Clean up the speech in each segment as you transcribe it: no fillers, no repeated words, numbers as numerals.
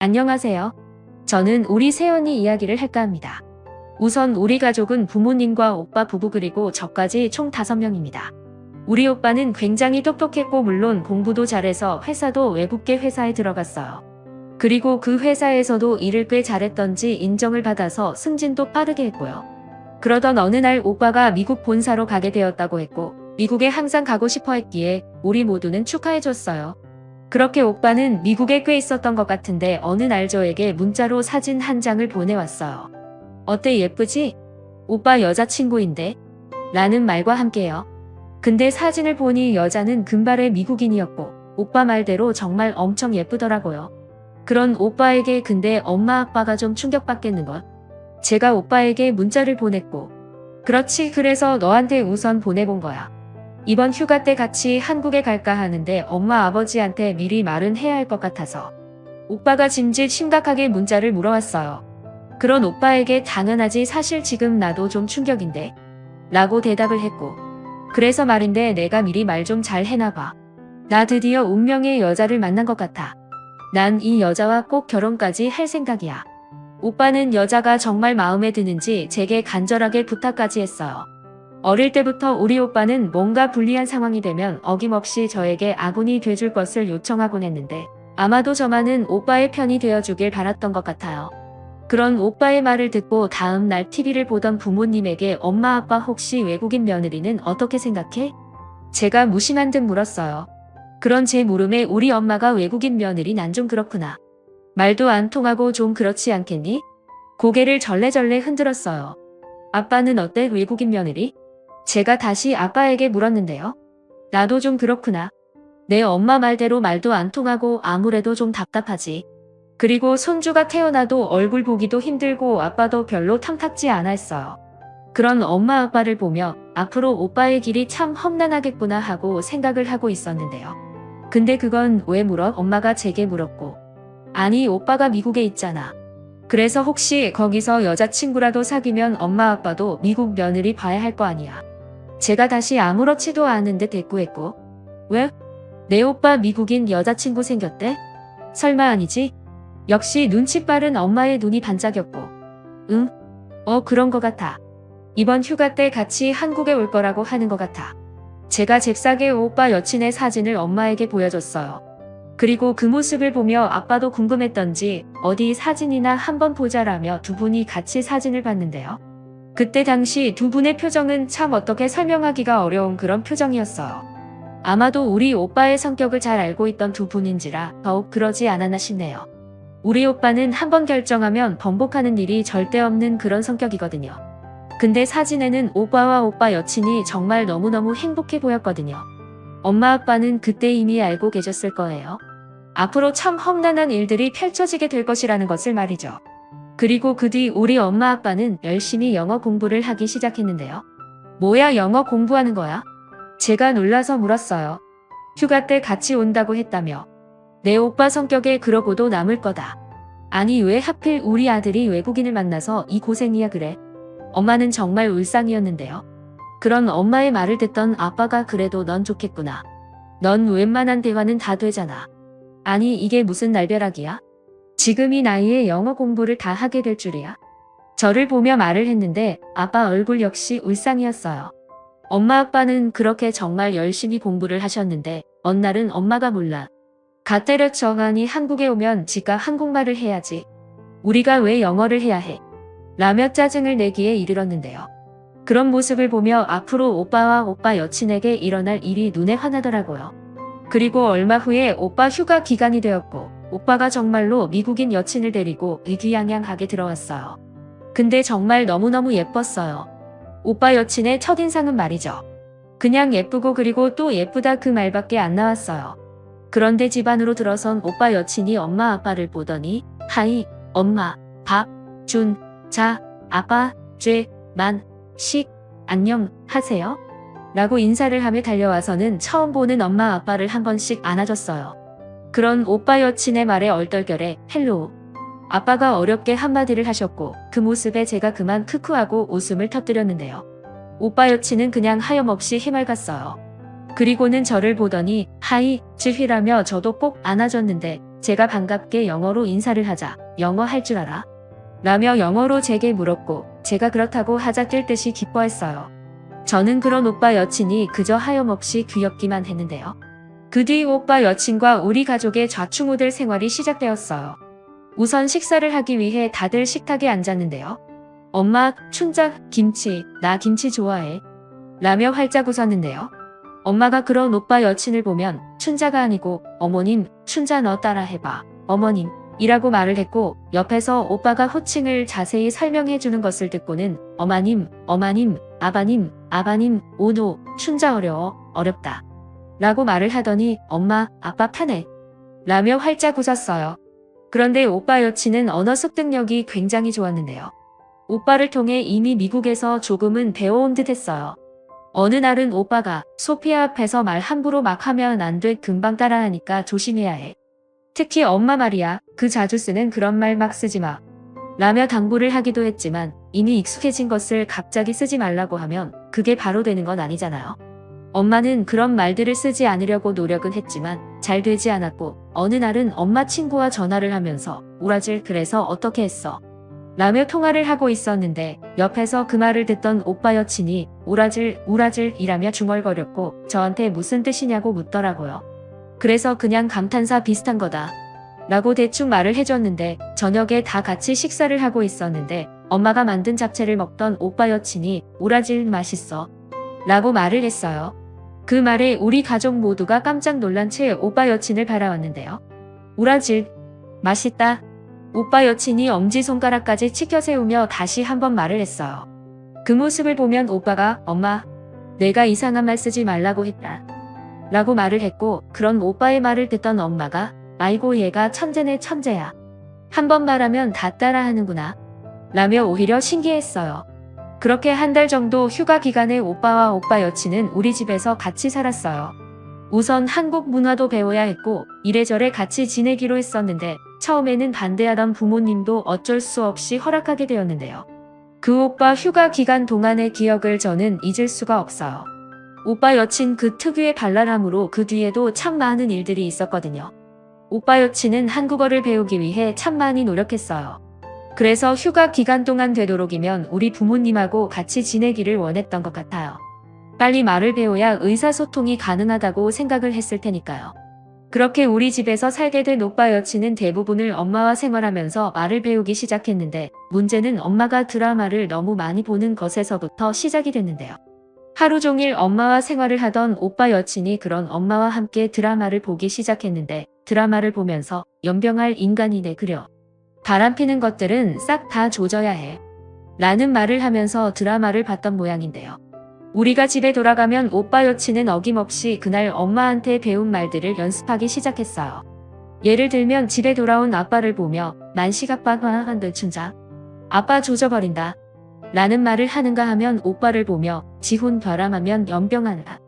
안녕하세요. 저는 우리 세연이 이야기를 할까 합니다. 우선 우리 가족은 부모님과 오빠 부부 그리고 저까지 총 5명입니다. 우리 오빠는 굉장히 똑똑했고 물론 공부도 잘해서 회사도 외국계 회사에 들어갔어요. 그리고 그 회사에서도 일을 꽤 잘했던지 인정을 받아서 승진도 빠르게 했고요. 그러던 어느 날 오빠가 미국 본사로 가게 되었다고 했고 미국에 항상 가고 싶어 했기에 우리 모두는 축하해줬어요. 그렇게 오빠는 미국에 꽤 있었던 것 같은데 어느 날 저에게 문자로 사진 한 장을 보내왔어요. 어때 예쁘지? 오빠 여자친구인데? 라는 말과 함께요. 근데 사진을 보니 여자는 금발의 미국인이었고 오빠 말대로 정말 엄청 예쁘더라고요. 그런 오빠에게 근데 엄마 아빠가 좀 충격받겠는걸? 제가 오빠에게 문자를 보냈고 그렇지 그래서 너한테 우선 보내본 거야. 이번 휴가 때 같이 한국에 갈까 하는데 엄마 아버지한테 미리 말은 해야 할 것 같아서. 오빠가 짐짓 심각하게 문자를 물어왔어요. 그런 오빠에게 당연하지 사실 지금 나도 좀 충격인데 라고 대답을 했고 그래서 말인데 내가 미리 말 좀 잘 해놔봐. 나 드디어 운명의 여자를 만난 것 같아. 난 이 여자와 꼭 결혼까지 할 생각이야. 오빠는 여자가 정말 마음에 드는지 제게 간절하게 부탁까지 했어요. 어릴 때부터 우리 오빠는 뭔가 불리한 상황이 되면 어김없이 저에게 아군이 돼줄 것을 요청하곤 했는데 아마도 저만은 오빠의 편이 되어주길 바랐던 것 같아요. 그런 오빠의 말을 듣고 다음 날 TV를 보던 부모님에게 엄마 아빠 혹시 외국인 며느리는 어떻게 생각해? 제가 무심한 듯 물었어요. 그런 제 물음에 우리 엄마가 외국인 며느리 난 좀 그렇구나. 말도 안 통하고 좀 그렇지 않겠니? 고개를 절레절레 흔들었어요. 아빠는 어때 외국인 며느리? 제가 다시 아빠에게 물었는데요. 나도 좀 그렇구나. 내 엄마 말대로 말도 안 통하고 아무래도 좀 답답하지. 그리고 손주가 태어나도 얼굴 보기도 힘들고 아빠도 별로 탐탁지 않아 했어요. 그런 엄마 아빠를 보며 앞으로 오빠의 길이 참 험난하겠구나 하고 생각을 하고 있었는데요. 근데 그건 왜 물어? 엄마가 제게 물었고. 아니 오빠가 미국에 있잖아. 그래서 혹시 거기서 여자친구라도 사귀면 엄마 아빠도 미국 며느리 봐야 할 거 아니야. 제가 다시 아무렇지도 않은 듯 대꾸했고 왜? 내 오빠 미국인 여자친구 생겼대? 설마 아니지? 역시 눈치 빠른 엄마의 눈이 반짝였고 응? 그런 거 같아. 이번 휴가 때 같이 한국에 올 거라고 하는 것 같아. 제가 잽싸게 오빠 여친의 사진을 엄마에게 보여줬어요. 그리고 그 모습을 보며 아빠도 궁금했던지 어디 사진이나 한번 보자라며 두 분이 같이 사진을 봤는데요. 그때 당시 두 분의 표정은 참 어떻게 설명하기가 어려운 그런 표정이었어요. 아마도 우리 오빠의 성격을 잘 알고 있던 두 분인지라 더욱 그러지 않았나 싶네요. 우리 오빠는 한번 결정하면 번복하는 일이 절대 없는 그런 성격이거든요. 근데 사진에는 오빠와 오빠 여친이 정말 너무너무 행복해 보였거든요. 엄마 아빠는 그때 이미 알고 계셨을 거예요. 앞으로 참 험난한 일들이 펼쳐지게 될 것이라는 것을 말이죠. 그리고 그 뒤 우리 엄마 아빠는 열심히 영어 공부를 하기 시작했는데요. 뭐야 영어 공부하는 거야? 제가 놀라서 물었어요. 휴가 때 같이 온다고 했다며. 내 오빠 성격에 그러고도 남을 거다. 아니 왜 하필 우리 아들이 외국인을 만나서 이 고생이야 그래? 엄마는 정말 울상이었는데요. 그런 엄마의 말을 듣던 아빠가 그래도 넌 좋겠구나. 넌 웬만한 대화는 다 되잖아. 아니 이게 무슨 날벼락이야? 지금 이 나이에 영어 공부를 다 하게 될 줄이야? 저를 보며 말을 했는데 아빠 얼굴 역시 울상이었어요. 엄마 아빠는 그렇게 정말 열심히 공부를 하셨는데 어느 날은 엄마가 몰라. 가 때려쳐 가니 한국에 오면 지가 한국말을 해야지. 우리가 왜 영어를 해야 해? 라며 짜증을 내기에 이르렀는데요. 그런 모습을 보며 앞으로 오빠와 오빠 여친에게 일어날 일이 눈에 환하더라고요. 그리고 얼마 후에 오빠 휴가 기간이 되었고 오빠가 정말로 미국인 여친을 데리고 의기양양하게 들어왔어요. 근데 정말 너무너무 예뻤어요. 오빠 여친의 첫인상은 말이죠. 그냥 예쁘고 그리고 또 예쁘다 그 말밖에 안 나왔어요. 그런데 집 안으로 들어선 오빠 여친이 엄마 아빠를 보더니 하이, 엄마, 밥, 준, 자, 아빠, 죄, 만, 식, 안녕, 하세요? 라고 인사를 하며 달려와서는 처음 보는 엄마 아빠를 한 번씩 안아줬어요. 그런 오빠 여친의 말에 얼떨결에 헬로우. 아빠가 어렵게 한마디를 하셨고 그 모습에 제가 그만 크크하고 웃음을 터뜨렸는데요. 오빠 여친은 그냥 하염없이 해맑았어요. 그리고는 저를 보더니 하이, 쯔휘라며 저도 꼭 안아줬는데 제가 반갑게 영어로 인사를 하자 영어 할 줄 알아? 라며 영어로 제게 물었고 제가 그렇다고 하자 뛸 듯이 기뻐했어요. 저는 그런 오빠 여친이 그저 하염없이 귀엽기만 했는데요. 그 뒤 오빠 여친과 우리 가족의 좌충우들 생활이 시작되었어요. 우선 식사를 하기 위해 다들 식탁에 앉았는데요. 엄마, 춘자, 김치, 나 김치 좋아해. 라며 활짝 웃었는데요. 엄마가 그런 오빠 여친을 보면 춘자가 아니고 어머님, 춘자 너 따라 해봐. 어머님. 이라고 말을 했고 옆에서 오빠가 호칭을 자세히 설명해 주는 것을 듣고는 어마님, 어마님, 아바님, 아바님, 오노, 춘자 어려워, 어렵다. 라고 말을 하더니 엄마, 아빠 편해. 라며 활짝 웃었어요. 그런데 오빠 여친은 언어 습득력이 굉장히 좋았는데요. 오빠를 통해 이미 미국에서 조금은 배워온 듯 했어요. 어느 날은 오빠가 소피아 앞에서 말 함부로 막 하면 안 돼 금방 따라하니까 조심해야 해. 특히 엄마 말이야. 그 자주 쓰는 그런 말 막 쓰지 마. 라며 당부를 하기도 했지만 이미 익숙해진 것을 갑자기 쓰지 말라고 하면 그게 바로 되는 건 아니잖아요. 엄마는 그런 말들을 쓰지 않으려고 노력은 했지만 잘 되지 않았고 어느 날은 엄마 친구와 전화를 하면서 우라질 그래서 어떻게 했어? 라며 통화를 하고 있었는데 옆에서 그 말을 듣던 오빠 여친이 우라질 이라며 중얼거렸고 저한테 무슨 뜻이냐고 묻더라고요. 그래서 그냥 감탄사 비슷한 거다. 라고 대충 말을 해줬는데 저녁에 다 같이 식사를 하고 있었는데 엄마가 만든 잡채를 먹던 오빠 여친이 우라질 맛있어. 라고 말을 했어요. 그 말에 우리 가족 모두가 깜짝 놀란 채 오빠 여친을 바라왔는데요. 우라질 맛있다. 오빠 여친이 엄지손가락까지 치켜 세우며 다시 한번 말을 했어요. 그 모습을 보면 오빠가 엄마 내가 이상한 말 쓰지 말라고 했다. 라고 말을 했고 그런 오빠의 말을 듣던 엄마가 아이고 얘가 천재네 천재야. 한 번 말하면 다 따라하는구나. 라며 오히려 신기했어요. 그렇게 한 달 정도 휴가 기간에 오빠와 오빠 여친은 우리 집에서 같이 살았어요. 우선 한국 문화도 배워야 했고 이래저래 같이 지내기로 했었는데 처음에는 반대하던 부모님도 어쩔 수 없이 허락하게 되었는데요. 그 오빠 휴가 기간 동안의 기억을 저는 잊을 수가 없어요. 오빠 여친 그 특유의 발랄함으로 그 뒤에도 참 많은 일들이 있었거든요. 오빠 여친은 한국어를 배우기 위해 참 많이 노력했어요. 그래서 휴가 기간 동안 되도록이면 우리 부모님하고 같이 지내기를 원했던 것 같아요. 빨리 말을 배워야 의사소통이 가능하다고 생각을 했을 테니까요. 그렇게 우리 집에서 살게 된 오빠 여친은 대부분을 엄마와 생활하면서 말을 배우기 시작했는데 문제는 엄마가 드라마를 너무 많이 보는 것에서부터 시작이 됐는데요. 하루 종일 엄마와 생활을 하던 오빠 여친이 그런 엄마와 함께 드라마를 보기 시작했는데 드라마를 보면서 연병할 인간이네 그려. 바람피는 것들은 싹 다 조져야 해. 라는 말을 하면서 드라마를 봤던 모양인데요. 우리가 집에 돌아가면 오빠 여친은 어김없이 그날 엄마한테 배운 말들을 연습하기 시작했어요. 예를 들면 집에 돌아온 아빠를 보며 만시갑바 화한들 춘자. 아빠 조져버린다. 라는 말을 하는가 하면 오빠를 보며 지혼 벼람하면 연병한다.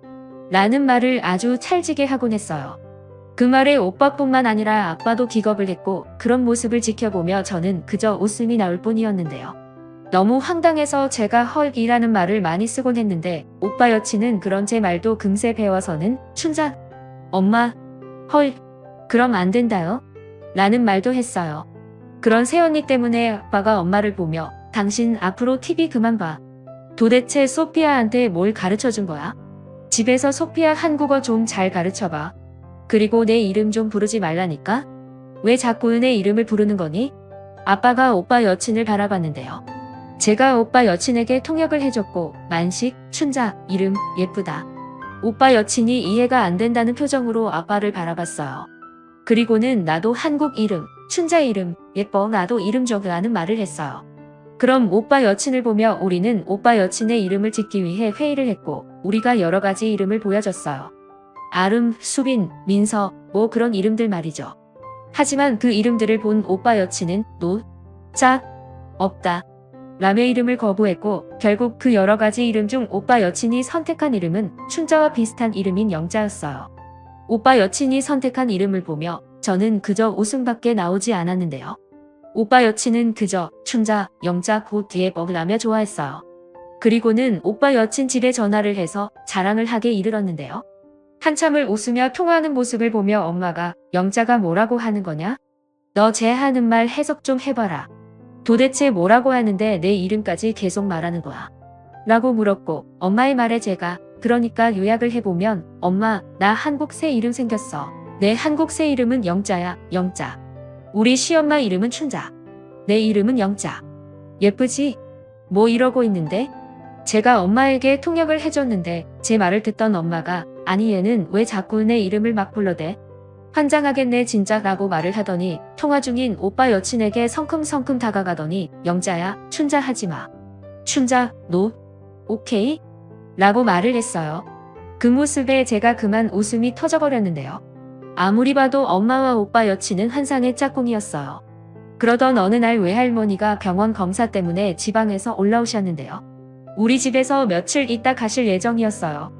라는 말을 아주 찰지게 하곤 했어요. 그 말에 오빠뿐만 아니라 아빠도 기겁을 했고 그런 모습을 지켜보며 저는 그저 웃음이 나올 뿐이었는데요. 너무 황당해서 제가 헐이라는 말을 많이 쓰곤 했는데 오빠 여친은 그런 제 말도 금세 배워서는 춘자, 엄마, 헐, 그럼 안 된다요? 라는 말도 했어요. 그런 새언니 때문에 아빠가 엄마를 보며 당신 앞으로 TV 그만 봐. 도대체 소피아한테 뭘 가르쳐준 거야? 집에서 소피아 한국어 좀 잘 가르쳐봐. 그리고 내 이름 좀 부르지 말라니까? 왜 자꾸 내 이름을 부르는 거니? 아빠가 오빠 여친을 바라봤는데요. 제가 오빠 여친에게 통역을 해줬고 만식, 춘자, 이름, 예쁘다. 오빠 여친이 이해가 안 된다는 표정으로 아빠를 바라봤어요. 그리고는 나도 한국 이름, 춘자 이름, 예뻐 나도 이름 줘라는 말을 했어요. 그럼 오빠 여친을 보며 우리는 오빠 여친의 이름을 짓기 위해 회의를 했고 우리가 여러 가지 이름을 보여줬어요. 아름, 수빈, 민서, 뭐 그런 이름들 말이죠. 하지만 그 이름들을 본 오빠 여친은 없다. 라며 이름을 거부했고 결국 그 여러 가지 이름 중 오빠 여친이 선택한 이름은 춘자와 비슷한 이름인 영자였어요. 오빠 여친이 선택한 이름을 보며 저는 그저 웃음밖에 나오지 않았는데요. 오빠 여친은 그저 춘자, 영자 그 뒤에 먹으라며 좋아했어요. 그리고는 오빠 여친 집에 전화를 해서 자랑을 하게 이르렀는데요. 한참을 웃으며 통화하는 모습을 보며 엄마가 영자가 뭐라고 하는 거냐? 너 쟤 하는 말 해석 좀 해봐라. 도대체 뭐라고 하는데 내 이름까지 계속 말하는 거야? 라고 물었고 엄마의 말에 제가 그러니까 요약을 해보면 엄마 나 한국 새 이름 생겼어. 내 한국 새 이름은 영자야. 영자. 우리 시엄마 이름은 춘자. 내 이름은 영자. 예쁘지? 뭐 이러고 있는데? 제가 엄마에게 통역을 해줬는데 제 말을 듣던 엄마가 아니 얘는 왜 자꾸 내 이름을 막 불러대? 환장하겠네 진짜 라고 말을 하더니 통화 중인 오빠 여친에게 성큼성큼 다가가더니 영자야 춘자 하지마. 춘자 너 오케이? 라고 말을 했어요. 그 모습에 제가 그만 웃음이 터져버렸는데요. 아무리 봐도 엄마와 오빠 여친은 환상의 짝꿍이었어요. 그러던 어느 날 외할머니가 병원 검사 때문에 지방에서 올라오셨는데요. 우리 집에서 며칠 있다 가실 예정이었어요.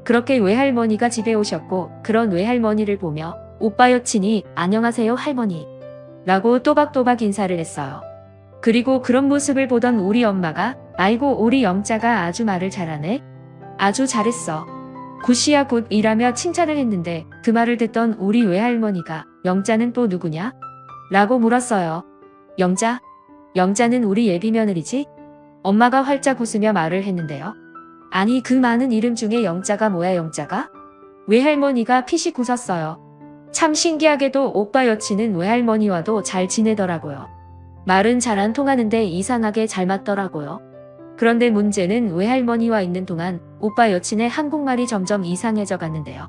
그렇게 외할머니가 집에 오셨고 그런 외할머니를 보며 오빠 여친이 안녕하세요 할머니 라고 또박또박 인사를 했어요. 그리고 그런 모습을 보던 우리 엄마가 아이고 우리 영자가 아주 말을 잘하네. 아주 잘했어. 굿이야 굿이라며 칭찬을 했는데 그 말을 듣던 우리 외할머니가 영자는 또 누구냐? 라고 물었어요. 영자? 영자는 우리 예비 며느리지? 엄마가 활짝 웃으며 말을 했는데요. 아니 그 많은 이름 중에 영자가 뭐야 영자가? 외할머니가 피식 웃었어요. 참 신기하게도 오빠 여친은 외할머니와도 잘 지내더라고요. 말은 잘 안 통하는데 이상하게 잘 맞더라고요. 그런데 문제는 외할머니와 있는 동안 오빠 여친의 한국말이 점점 이상해져 갔는데요.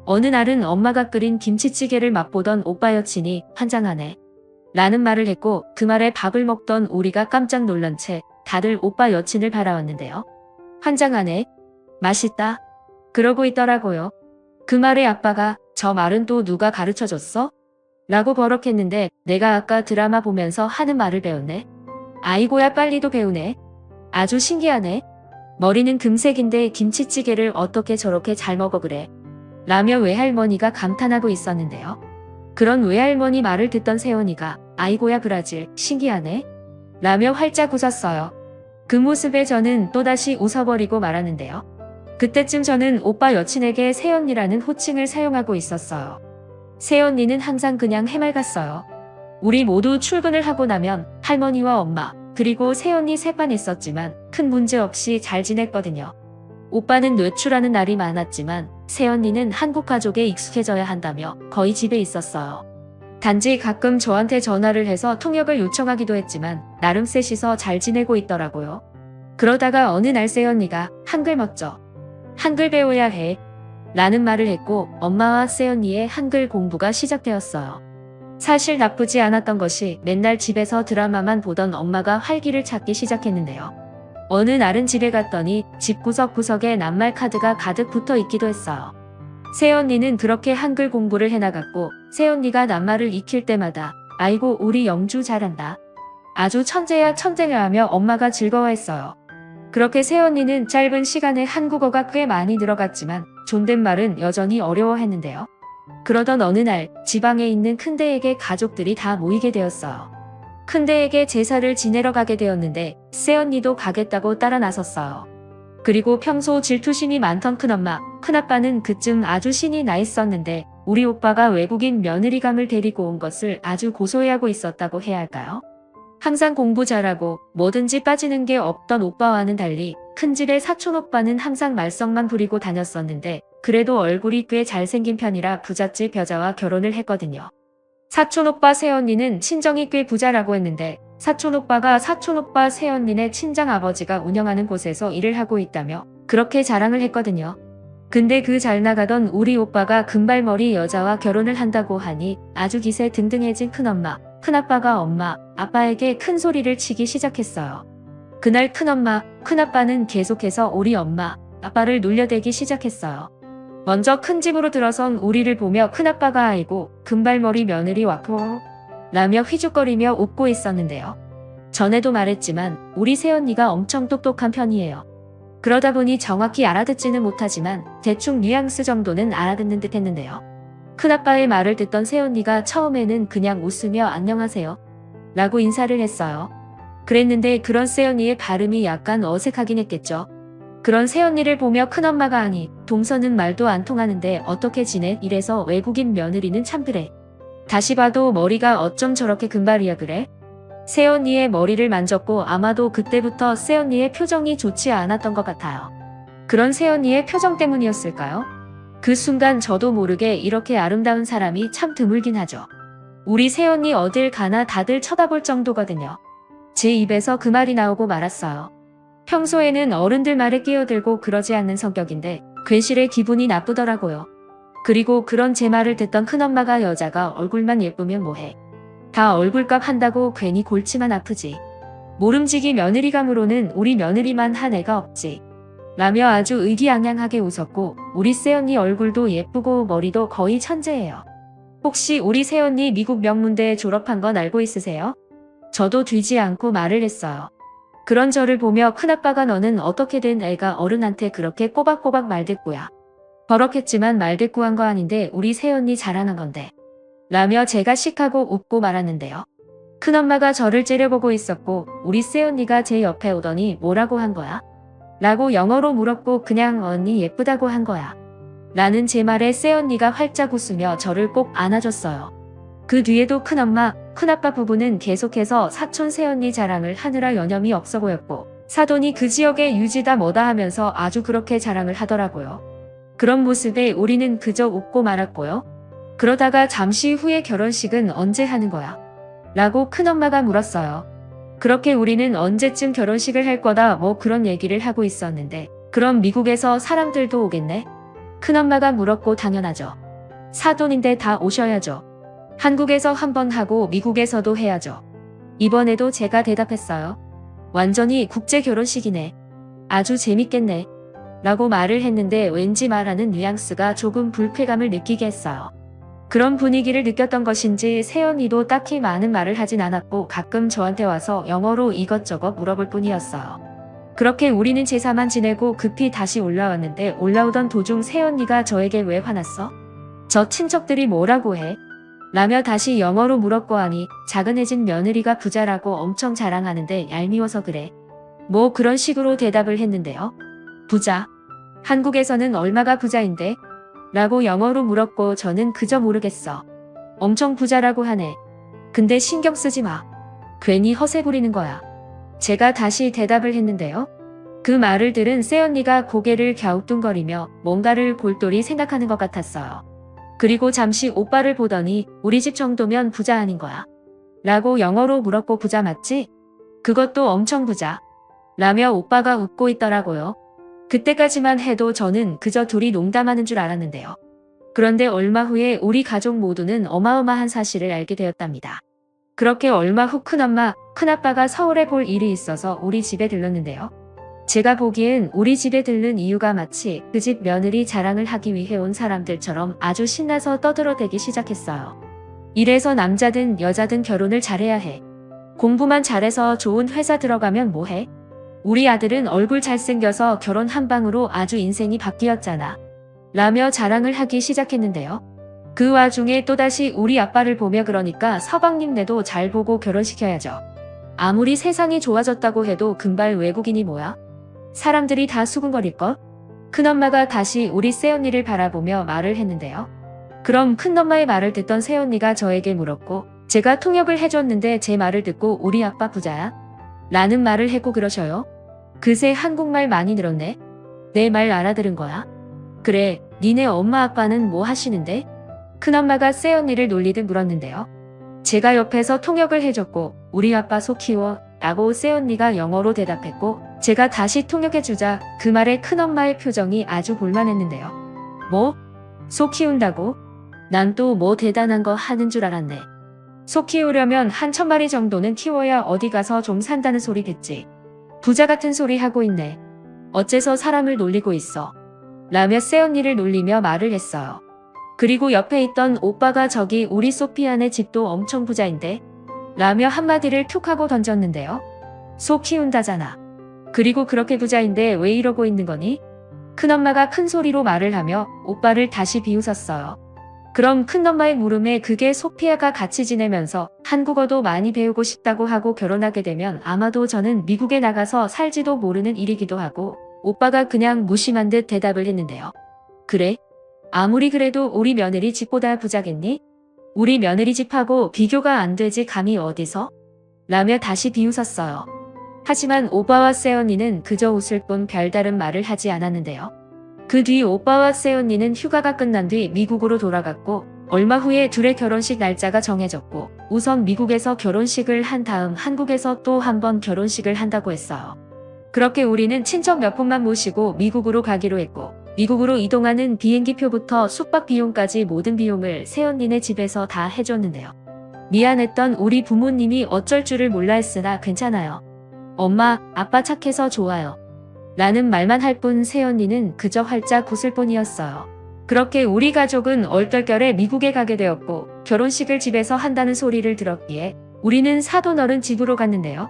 어느 날은 엄마가 끓인 김치찌개를 맛보던 오빠 여친이 환장하네 라는 말을 했고 그 말에 밥을 먹던 우리가 깜짝 놀란 채 다들 오빠 여친을 바라왔는데요. 환장하네. 맛있다. 그러고 있더라고요. 그 말에 아빠가 저 말은 또 누가 가르쳐줬어? 라고 버럭했는데 내가 아까 드라마 보면서 하는 말을 배웠네. 아이고야 빨리도 배우네. 아주 신기하네. 머리는 금색인데 김치찌개를 어떻게 저렇게 잘 먹어 그래. 라며 외할머니가 감탄하고 있었는데요. 그런 외할머니 말을 듣던 세연이가 아이고야 브라질 신기하네. 라며 활짝 웃었어요. 그 모습에 저는 또다시 웃어버리고 말았는데요. 그때쯤 저는 오빠 여친에게 새언니라는 호칭을 사용하고 있었어요. 새언니는 항상 그냥 해맑았어요. 우리 모두 출근을 하고 나면 할머니와 엄마 그리고 새언니 셋만 있었지만 큰 문제 없이 잘 지냈거든요. 오빠는 외출하는 날이 많았지만 새언니는 한국 가족에 익숙해져야 한다며 거의 집에 있었어요. 단지 가끔 저한테 전화를 해서 통역을 요청하기도 했지만 나름 셋이서 잘 지내고 있더라고요. 그러다가 어느 날 새언니가 한글 멋져. 한글 배워야 해. 라는 말을 했고 엄마와 새언니의 한글 공부가 시작되었어요. 사실 나쁘지 않았던 것이 맨날 집에서 드라마만 보던 엄마가 활기를 찾기 시작했는데요. 어느 날은 집에 갔더니 집 구석구석에 낱말 카드가 가득 붙어 있기도 했어요. 새언니는 그렇게 한글 공부를 해나갔고 새언니가 낱말을 익힐 때마다 아이고 우리 영주 잘한다. 아주 천재야 천재야 하며 엄마가 즐거워했어요. 그렇게 새언니는 짧은 시간에 한국어가 꽤 많이 늘어갔지만 존댓말은 여전히 어려워했는데요. 그러던 어느 날 지방에 있는 큰대에게 가족들이 다 모이게 되었어요. 큰대에게 제사를 지내러 가게 되었는데 새언니도 가겠다고 따라 나섰어요. 그리고 평소 질투심이 많던 큰엄마, 큰아빠는 그쯤 아주 신이 나 있었는데 우리 오빠가 외국인 며느리감을 데리고 온 것을 아주 고소해하고 있었다고 해야 할까요? 항상 공부 잘하고 뭐든지 빠지는 게 없던 오빠와는 달리 큰집의 사촌오빠는 항상 말썽만 부리고 다녔었는데 그래도 얼굴이 꽤 잘생긴 편이라 부잣집 여자와 결혼을 했거든요. 사촌오빠 새언니는 친정이 꽤 부자라고 했는데 사촌오빠가 사촌오빠 새언니네 친정아버지가 운영하는 곳에서 일을 하고 있다며 그렇게 자랑을 했거든요. 근데 그 잘 나가던 우리 오빠가 금발머리 여자와 결혼을 한다고 하니 아주 기세 등등해진 큰엄마, 큰아빠가 엄마, 아빠에게 큰 소리를 치기 시작했어요. 그날 큰엄마, 큰아빠는 계속해서 우리 엄마, 아빠를 놀려대기 시작했어요. 먼저 큰 집으로 들어선 우리를 보며 큰아빠가 아이고 금발머리 며느리 왔고 라며 휘죽거리며 웃고 있었는데요. 전에도 말했지만 우리 새언니가 엄청 똑똑한 편이에요. 그러다 보니 정확히 알아듣지는 못하지만 대충 뉘앙스 정도는 알아듣는 듯 했는데요. 큰아빠의 말을 듣던 새언니가 처음에는 그냥 웃으며 안녕하세요 라고 인사를 했어요. 그랬는데 그런 새언니의 발음이 약간 어색하긴 했겠죠. 그런 새언니를 보며 큰엄마가 아니, 동서는 말도 안 통하는데 어떻게 지내? 이래서 외국인 며느리는 참 그래. 다시 봐도 머리가 어쩜 저렇게 금발이야 그래? 새언니의 머리를 만졌고 아마도 그때부터 새언니의 표정이 좋지 않았던 것 같아요. 그런 새언니의 표정 때문이었을까요? 그 순간 저도 모르게 이렇게 아름다운 사람이 참 드물긴 하죠. 우리 새언니 어딜 가나 다들 쳐다볼 정도거든요. 제 입에서 그 말이 나오고 말았어요. 평소에는 어른들 말에 끼어들고 그러지 않는 성격인데 괜시레 기분이 나쁘더라고요. 그리고 그런 제 말을 듣던 큰엄마가 여자가 얼굴만 예쁘면 뭐해. 다 얼굴값 한다고 괜히 골치만 아프지. 모름지기 며느리감으로는 우리 며느리만 한 애가 없지. 라며 아주 의기양양하게 웃었고 우리 새언니 얼굴도 예쁘고 머리도 거의 천재예요. 혹시 우리 새언니 미국 명문대에 졸업한 건 알고 있으세요? 저도 뒤지 않고 말을 했어요. 그런 저를 보며 큰아빠가 너는 어떻게 된 애가 어른한테 그렇게 꼬박꼬박 말대꾸야. 버럭했지만 말대꾸한 거 아닌데 우리 새언니 자랑한 건데. 라며 제가 씩하고 웃고 말았는데요. 큰엄마가 저를 째려보고 있었고 우리 새언니가 제 옆에 오더니 뭐라고 한 거야? 라고 영어로 물었고 그냥 언니 예쁘다고 한 거야. 라는 제 말에 새언니가 활짝 웃으며 저를 꼭 안아줬어요. 그 뒤에도 큰엄마, 큰아빠 부부는 계속해서 사촌 새언니 자랑을 하느라 여념이 없어 보였고 사돈이 그 지역의 유지다 뭐다 하면서 아주 그렇게 자랑을 하더라고요. 그런 모습에 우리는 그저 웃고 말았고요. 그러다가 잠시 후에 결혼식은 언제 하는 거야? 라고 큰엄마가 물었어요. 그렇게 우리는 언제쯤 결혼식을 할 거다 뭐 그런 얘기를 하고 있었는데 그럼 미국에서 사람들도 오겠네? 큰엄마가 물었고 당연하죠. 사돈인데 다 오셔야죠. 한국에서 한 번 하고 미국에서도 해야죠. 이번에도 제가 대답했어요. 완전히 국제 결혼식이네. 아주 재밌겠네. 라고 말을 했는데 왠지 말하는 뉘앙스가 조금 불쾌감을 느끼게 했어요. 그런 분위기를 느꼈던 것인지 새언니도 딱히 많은 말을 하진 않았고 가끔 저한테 와서 영어로 이것저것 물어볼 뿐이었어요. 그렇게 우리는 제사만 지내고 급히 다시 올라왔는데 올라오던 도중 새언니가 저에게 왜 화났어? 저 친척들이 뭐라고 해? 라며 다시 영어로 물었고 하니 자그네진 며느리가 부자라고 엄청 자랑하는데 얄미워서 그래. 뭐 그런 식으로 대답을 했는데요. 부자? 한국에서는 얼마가 부자인데? 라고 영어로 물었고 저는 그저 모르겠어. 엄청 부자라고 하네. 근데 신경 쓰지 마. 괜히 허세 부리는 거야. 제가 다시 대답을 했는데요. 그 말을 들은 새언니가 고개를 갸우뚱거리며 뭔가를 골똘히 생각하는 것 같았어요. 그리고 잠시 오빠를 보더니 우리 집 정도면 부자 아닌 거야? 라고 영어로 물었고 부자 맞지? 그것도 엄청 부자. 라며 오빠가 웃고 있더라고요. 그때까지만 해도 저는 그저 둘이 농담하는 줄 알았는데요. 그런데 얼마 후에 우리 가족 모두는 어마어마한 사실을 알게 되었답니다. 그렇게 얼마 후 큰엄마, 큰아빠가 서울에 볼 일이 있어서 우리 집에 들렀는데요. 제가 보기엔 우리 집에 들른 이유가 마치 그 집 며느리 자랑을 하기 위해 온 사람들처럼 아주 신나서 떠들어대기 시작했어요. 이래서 남자든 여자든 결혼을 잘해야 해. 공부만 잘해서 좋은 회사 들어가면 뭐해? 우리 아들은 얼굴 잘생겨서 결혼 한 방으로 아주 인생이 바뀌었잖아. 라며 자랑을 하기 시작했는데요. 그 와중에 또다시 우리 아빠를 보며 그러니까 서방님네도 잘 보고 결혼시켜야죠. 아무리 세상이 좋아졌다고 해도 금발 외국인이 뭐야? 사람들이 다 수군거릴걸? 큰엄마가 다시 우리 새언니를 바라보며 말을 했는데요. 그럼 큰엄마의 말을 듣던 새언니가 저에게 물었고 제가 통역을 해줬는데 제 말을 듣고 우리 아빠 부자야? 라는 말을 했고 그러셔요. 그새 한국말 많이 늘었네. 내 말 알아들은 거야? 그래, 니네 엄마 아빠는 뭐 하시는데? 큰엄마가 새언니를 놀리듯 물었는데요. 제가 옆에서 통역을 해줬고 우리 아빠 소 키워 라고 새언니가 영어로 대답했고 제가 다시 통역해주자 그 말에 큰엄마의 표정이 아주 볼만했는데요. 뭐? 소 키운다고? 난 또 뭐 대단한 거 하는 줄 알았네. 소 키우려면 한 1000마리 정도는 키워야 어디 가서 좀 산다는 소리겠지. 부자 같은 소리 하고 있네. 어째서 사람을 놀리고 있어. 라며 새언니를 놀리며 말을 했어요. 그리고 옆에 있던 오빠가 저기 우리 소피아네 집도 엄청 부자인데? 라며 한마디를 툭 하고 던졌는데요. 소 키운다잖아. 그리고 그렇게 부자인데 왜 이러고 있는 거니? 큰엄마가 큰 소리로 말을 하며 오빠를 다시 비웃었어요. 그럼 큰엄마의 물음에 그게 소피아가 같이 지내면서 한국어도 많이 배우고 싶다고 하고 결혼하게 되면 아마도 저는 미국에 나가서 살지도 모르는 일이기도 하고 오빠가 그냥 무심한 듯 대답을 했는데요. 그래? 아무리 그래도 우리 며느리 집보다 부자겠니? 우리 며느리 집하고 비교가 안 되지 감히 어디서? 라며 다시 비웃었어요. 하지만 오빠와 새언니는 그저 웃을 뿐 별다른 말을 하지 않았는데요. 그 뒤 오빠와 새언니는 휴가가 끝난 뒤 미국으로 돌아갔고 얼마 후에 둘의 결혼식 날짜가 정해졌고 우선 미국에서 결혼식을 한 다음 한국에서 또 한 번 결혼식을 한다고 했어요. 그렇게 우리는 친척 몇 분만 모시고 미국으로 가기로 했고 미국으로 이동하는 비행기표부터 숙박 비용까지 모든 비용을 새언니네 집에서 다 해줬는데요. 미안했던 우리 부모님이 어쩔 줄을 몰라 했으나 괜찮아요. 엄마, 아빠 착해서 좋아요. 라는 말만 할 뿐 새언니는 그저 활짝 웃을 뿐이었어요. 그렇게 우리 가족은 얼떨결에 미국에 가게 되었고 결혼식을 집에서 한다는 소리를 들었기에 우리는 사돈 어른 집으로 갔는데요.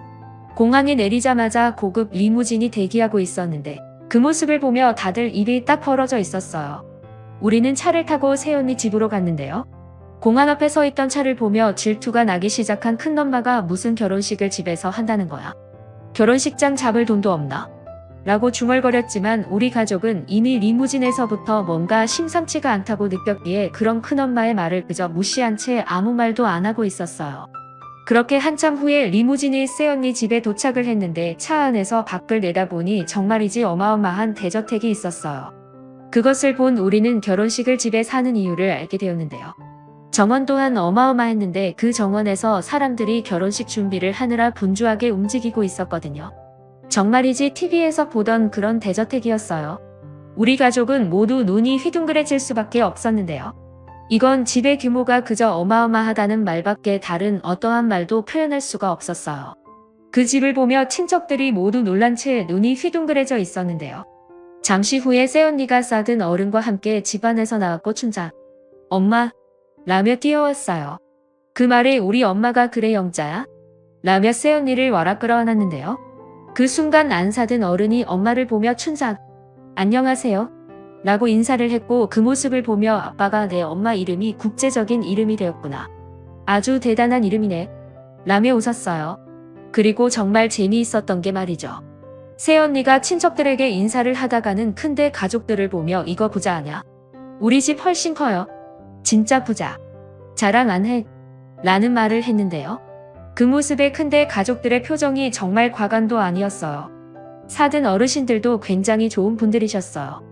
공항에 내리자마자 고급 리무진이 대기하고 있었는데 그 모습을 보며 다들 입이 딱 벌어져 있었어요. 우리는 차를 타고 새언니 집으로 갔는데요. 공항 앞에 서 있던 차를 보며 질투가 나기 시작한 큰엄마가 무슨 결혼식을 집에서 한다는 거야. 결혼식장 잡을 돈도 없나? 라고 중얼거렸지만 우리 가족은 이미 리무진에서부터 뭔가 심상치가 않다고 느꼈기에 그런 큰엄마의 말을 그저 무시한 채 아무 말도 안 하고 있었어요. 그렇게 한참 후에 리무진이 새언니 집에 도착을 했는데 차 안에서 밖을 내다보니 정말이지 어마어마한 대저택이 있었어요. 그것을 본 우리는 결혼식을 집에 사는 이유를 알게 되었는데요. 정원 또한 어마어마했는데 그 정원에서 사람들이 결혼식 준비를 하느라 분주하게 움직이고 있었거든요. 정말이지 TV에서 보던 그런 대저택이었어요. 우리 가족은 모두 눈이 휘둥그레질 수밖에 없었는데요. 이건 집의 규모가 그저 어마어마하다는 말밖에 다른 어떠한 말도 표현할 수가 없었어요. 그 집을 보며 친척들이 모두 놀란 채 눈이 휘둥그레져 있었는데요. 잠시 후에 새언니가 싸든 어른과 함께 집안에서 나왔고 춘자, 엄마, 라며 뛰어왔어요. 그 말에 우리 엄마가 그래 영자야? 라며 새언니를 와라 끌어안았는데요. 그 순간 안사든 어른이 엄마를 보며 춘자, 안녕하세요. 라고 인사를 했고 그 모습을 보며 아빠가 내 엄마 이름이 국제적인 이름이 되었구나. 아주 대단한 이름이네. 라며 웃었어요. 그리고 정말 재미있었던 게 말이죠. 새언니가 친척들에게 인사를 하다가는 큰데 가족들을 보며 이거 부자 아냐? 우리 집 훨씬 커요. 진짜 부자. 자랑 안 해? 라는 말을 했는데요. 그 모습에 큰데 가족들의 표정이 정말 과간도 아니었어요. 사든 어르신들도 굉장히 좋은 분들이셨어요.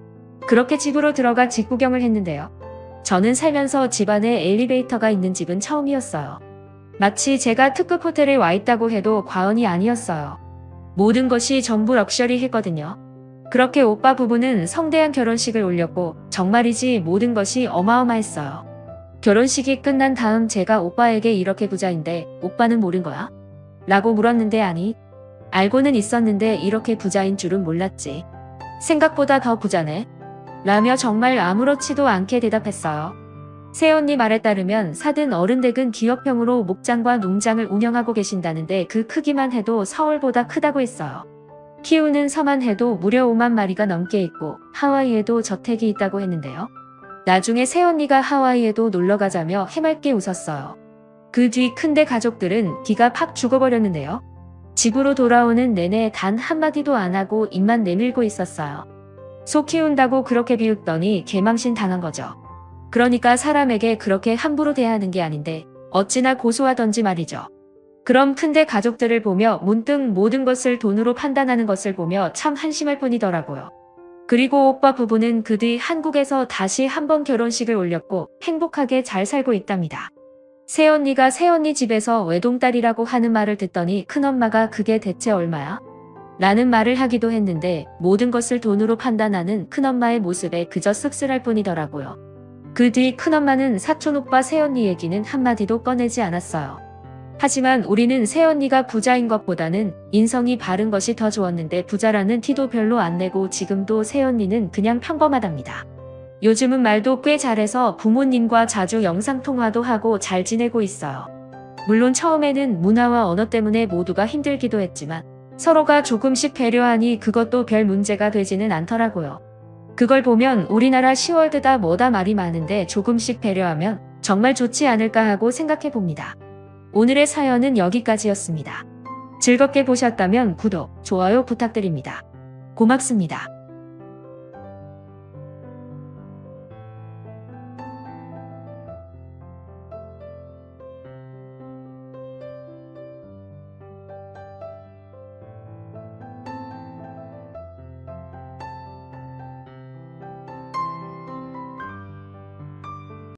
그렇게 집으로 들어가 집구경을 했는데요. 저는 살면서 집안에 엘리베이터가 있는 집은 처음이었어요. 마치 제가 특급 호텔에 와 있다고 해도 과언이 아니었어요. 모든 것이 전부 럭셔리했거든요. 그렇게 오빠 부부는 성대한 결혼식을 올렸고 정말이지 모든 것이 어마어마했어요. 결혼식이 끝난 다음 제가 오빠에게 이렇게 부자인데 오빠는 모른 거야? 라고 물었는데 아니, 알고는 있었는데 이렇게 부자인 줄은 몰랐지. 생각보다 더 부자네. 라며 정말 아무렇지도 않게 대답했어요. 새언니 말에 따르면 사든 어른댁은 기업형으로 목장과 농장을 운영하고 계신다는데 그 크기만 해도 서울보다 크다고 했어요. 키우는 서만 해도 무려 5만 마리가 넘게 있고 하와이에도 저택이 있다고 했는데요. 나중에 새언니가 하와이에도 놀러가자며 해맑게 웃었어요. 그 뒤 큰데 가족들은 기가 팍 죽어버렸는데요. 집으로 돌아오는 내내 단 한마디도 안 하고 입만 내밀고 있었어요. 소 키운다고 그렇게 비웃더니 개망신 당한 거죠. 그러니까 사람에게 그렇게 함부로 대하는 게 아닌데 어찌나 고소하던지 말이죠. 그럼 큰데 가족들을 보며 문득 모든 것을 돈으로 판단하는 것을 보며 참 한심할 뿐이더라고요. 그리고 오빠 부부는 그 뒤 한국에서 다시 한번 결혼식을 올렸고 행복하게 잘 살고 있답니다. 새언니가 새언니 집에서 외동딸이라고 하는 말을 듣더니 큰엄마가 그게 대체 얼마야? 라는 말을 하기도 했는데 모든 것을 돈으로 판단하는 큰엄마의 모습에 그저 씁쓸할 뿐이더라고요. 그 뒤 큰엄마는 사촌오빠 새언니 얘기는 한마디도 꺼내지 않았어요. 하지만 우리는 새언니가 부자인 것보다는 인성이 바른 것이 더 좋았는데 부자라는 티도 별로 안 내고 지금도 새언니는 그냥 평범하답니다. 요즘은 말도 꽤 잘해서 부모님과 자주 영상통화도 하고 잘 지내고 있어요. 물론 처음에는 문화와 언어 때문에 모두가 힘들기도 했지만 서로가 조금씩 배려하니 그것도 별 문제가 되지는 않더라고요. 그걸 보면 우리나라 시월드다 뭐다 말이 많은데 조금씩 배려하면 정말 좋지 않을까 하고 생각해 봅니다. 오늘의 사연은 여기까지였습니다. 즐겁게 보셨다면 구독, 좋아요 부탁드립니다. 고맙습니다.